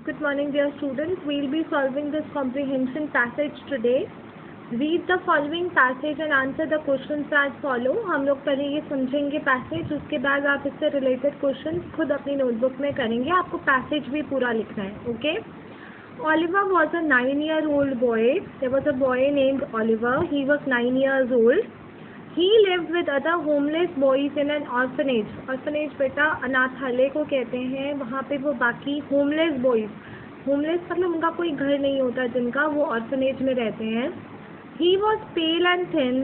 Good morning, dear students. We'll be solving this comprehension passage today. Read the following passage and answer the questions as follow. हम लोग पहले ये समझेंगे passage, उसके बाद आप इससे रिलेटेड क्वेश्चंस खुद अपनी नोटबुक में करेंगे. आपको पैसेज भी पूरा लिखना है. Okay. Oliver was a 9-year-old boy. There was a boy named Oliver. He was 9 years old. He lived with other homeless boys in an orphanage. Orphanage बेटा अनाथालय को कहते हैं. वहाँ पे वो बाकी homeless boys, homeless मतलब उनका कोई घर नहीं होता जिनका, वो orphanage में रहते हैं. He was pale and thin,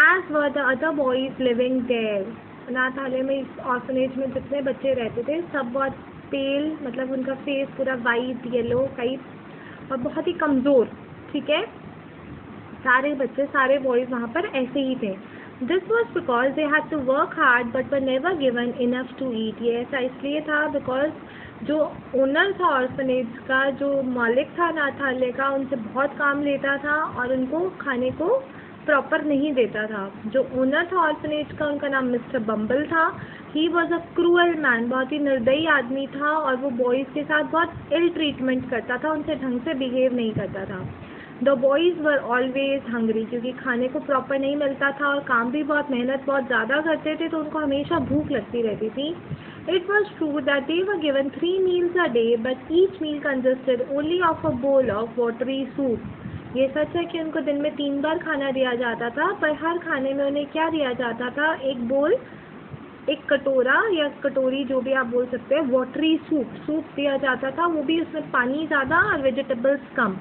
as were the other boys living there. अनाथालय में इस orphanage में जितने बच्चे रहते थे सब बहुत pale, मतलब उनका फेस पूरा white येलो टाइप और बहुत ही कमज़ोर. ठीक है. सारे बच्चे, सारे बॉयज़ वहाँ पर ऐसे ही थे. This was because they had to work hard but were never given enough to eat. ये ऐसा इसलिए था because जो ओनर था ऑर्फनेज का, जो मालिक था अनाथालय का, उनसे बहुत काम लेता था और उनको खाने को प्रॉपर नहीं देता था. जो ओनर था ऑर्फनेज का, उनका नाम मिस्टर बम्बल था. He was a cruel man, बहुत ही निर्दयी आदमी था और वो बॉयज़ के साथ बहुत इल ट्रीटमेंट करता था, उनसे ढंग से बिहेव नहीं करता था. The boys were always hungry, क्योंकि खाने को प्रॉपर नहीं मिलता था और काम भी बहुत, मेहनत बहुत ज़्यादा करते थे तो उनको हमेशा भूख लगती रहती थी. It was true that they were given 3 meals a day but each meal consisted only of a bowl of watery soup. ये सच है कि उनको दिन में 3 बार खाना दिया जाता था, पर हर खाने में उन्हें क्या दिया जाता था? एक बोल, एक कटोरा या कटोरी, जो भी आप बोल सकते हैं, वाटरी सूप दिया जाता था. वो भी उसमें पानी ज़्यादा और vegetables come.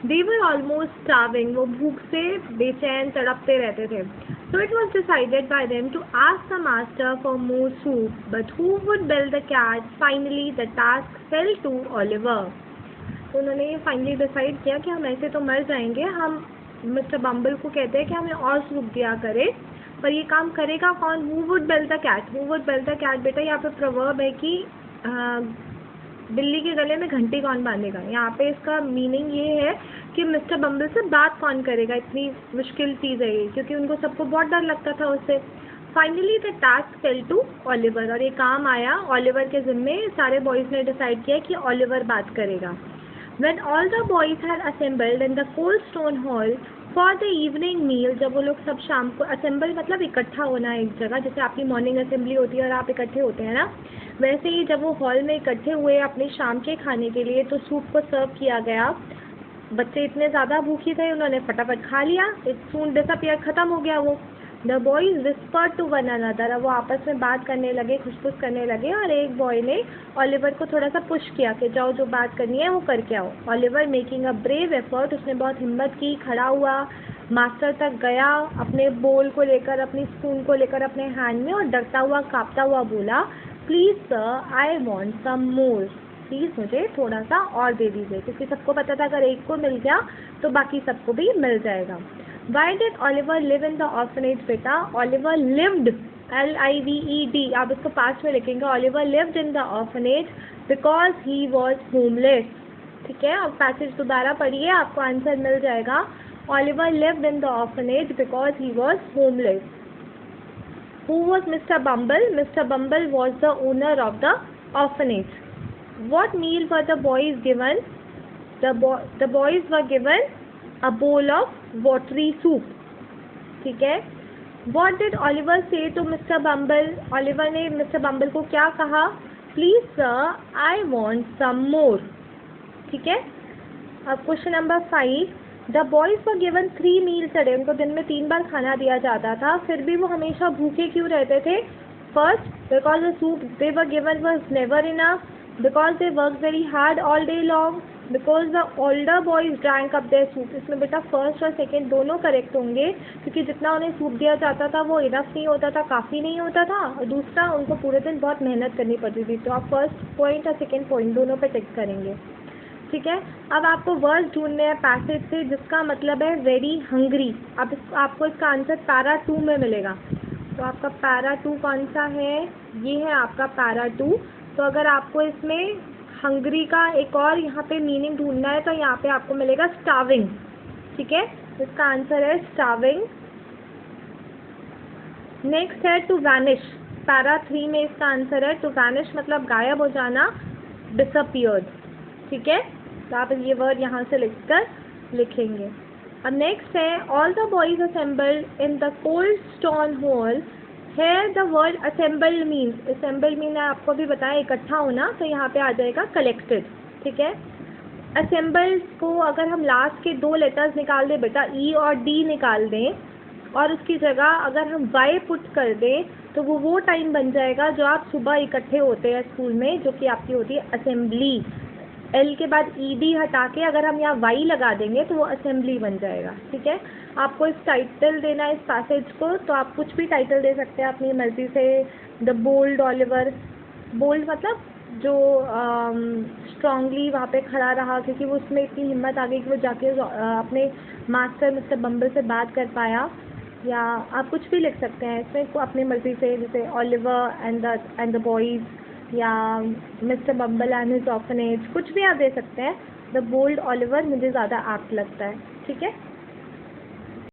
They were almost starving. वो भूख से बेचैन तड़पते रहते थे. So it was decided by them to ask the master for more soup. But who would build the cat? Finally, the task fell to Oliver. तो उन्होंने finally decide किया कि हम ऐसे तो मर जाएंगे. हम मिस्टर बम्बल को कहते हैं कि हमें और सूप दिया करे, पर ये काम करेगा कौन? Who would build the cat? Who would build the cat? बेटा यहाँ पे प्रवर्ब है कि बिल्ली के गले में घंटी कौन बांधेगा. यहाँ पे इसका मीनिंग ये है कि मिस्टर बम्बल से बात कौन करेगा. इतनी मुश्किल चीज़ है ये, क्योंकि उनको सबको बहुत डर लगता था उससे. Finally the task fell to Oliver, और ये काम आया ऑलिवर के ज़िम्मे. सारे बॉयज़ ने डिसाइड किया कि ऑलिवर बात करेगा. When all the boys had assembled in the cold stone hall for the evening meal, जब वो लोग सब शाम को, assemble मतलब इकट्ठा होना एक जगह, जैसे आपकी मॉर्निंग असेंबली होती है और आप इकट्ठे होते हैं ना, वैसे ही जब वो हॉल में इकट्ठे हुए अपने शाम के खाने के लिए, तो सूप को सर्व किया गया. बच्चे इतने ज़्यादा भूखे थे, उन्होंने फटाफट खा लिया. इट सून डिसअपियर, ख़त्म हो गया वो. The boys whispered to one another, वो आपस में बात करने लगे, खुशपुश करने लगे, और एक बॉय ने ऑलिवर को थोड़ा सा पुश किया कि जाओ, जो बात करनी है वो करके आओ. Oliver making a brave effort, उसने बहुत हिम्मत की, खड़ा हुआ, मास्टर तक गया, अपने बोल को लेकर, अपनी स्पून को लेकर अपने हैंड में, और डरता हुआ, कांपता हुआ बोला, please sir, I want some more. Please मुझे थोड़ा सा और दे दीजिए, क्योंकि सबको पता था अगर एक को मिल गया तो बाकी सबको भी मिल जाएगा. Why did Oliver live in the orphanage? बेटा Oliver lived, Lived, आप इसको पास्ट में लिखेंगे. Oliver lived in the orphanage because he was homeless. ठीक है. अब पैसेज दोबारा पढ़िए, आपको आंसर मिल जाएगा. Oliver lived in the orphanage because he was homeless. Who was Mr. Bumble? Mr. Bumble was the owner of the orphanage. What meal were the boys given? The boys were given a bowl of watery soup. ठीक है. What did Oliver say to Mr. Bumble? Oliver ने Mr. Bumble को क्या कहा? Please sir, I want some more. ठीक है. अब question number 5. The boys were given 3 meals a day. उनको दिन में 3 बार खाना दिया जाता था, फिर भी वो हमेशा भूखे क्यों रहते थे? First, because the soup they were given was never enough. Because they worked very hard all day long. Because the older boys drank up their soup. इसमें बेटा फर्स्ट और सेकेंड दोनों करेक्ट होंगे, क्योंकि जितना उन्हें सूप दिया जाता था वो इनफ नहीं होता था, काफ़ी नहीं होता था, और दूसरा उनको पूरे दिन बहुत मेहनत करनी पड़ती थी. तो आप फर्स्ट पॉइंट और सेकेंड पॉइंट दोनों पे टिक करेंगे. ठीक है. अब आपको वर्ड ढूंढने हैं पैसेज से जिसका मतलब है वेरी हंग्री. अब आपको इसका आंसर पैरा 2 में मिलेगा. तो आपका पैरा 2 कौन सा है? ये है आपका पैरा 2. तो अगर आपको इसमें हंग्री का एक और यहाँ पे मीनिंग ढूंढना है तो यहाँ पे आपको मिलेगा स्टार्विंग. ठीक है. इसका आंसर है स्टार्विंग. नेक्स्ट है टू वैनिश. पैरा 3 में इसका आंसर है टू वैनिश, मतलब गायब हो जाना, डिसअपियर्ड. ठीक है, तो आप ये वर्ड यहाँ से लिखेंगे। अब नेक्स्ट है all the boys assembled in the cold stone hall. Here the word assembled means, assembled mean आपको भी बताया इकट्ठा होना, तो यहाँ पे आ जाएगा कलेक्टेड। ठीक है, असेंबल्ड को अगर हम लास्ट के 2 लेटर्स निकाल दें बेटा, ई और डी निकाल दें, और उसकी जगह अगर हम वाई पुट कर दें, तो वो टाइम बन जाएगा जो आप सुबह इकट्ठे होते हैं स्कूल में, जो कि आपकी होती है असेंबली। एल के बाद ई डी हटा के अगर हम यहाँ वाई लगा देंगे तो वो असेंबली बन जाएगा। ठीक है, आपको इस टाइटल देना है इस पैसेज को, तो आप कुछ भी टाइटल दे सकते हैं अपनी मर्जी से। द बोल्ड ओलिवर, बोल्ड मतलब जो स्ट्रांगली वहाँ पे खड़ा रहा, क्योंकि वो उसमें इतनी हिम्मत आ गई कि वो जाके अपने मास्टर मिस्टर बम्बल से बात कर पाया। या आप कुछ भी लिख सकते हैं इसमें को अपनी मर्जी से, जैसे ओलिवर एंड द बॉयज़, या mister bumble and his orphanage, कुछ भी आप दे सकते हैं। द बोल्ड ओलिवर मुझे ज़्यादा एप्ट लगता है। ठीक है।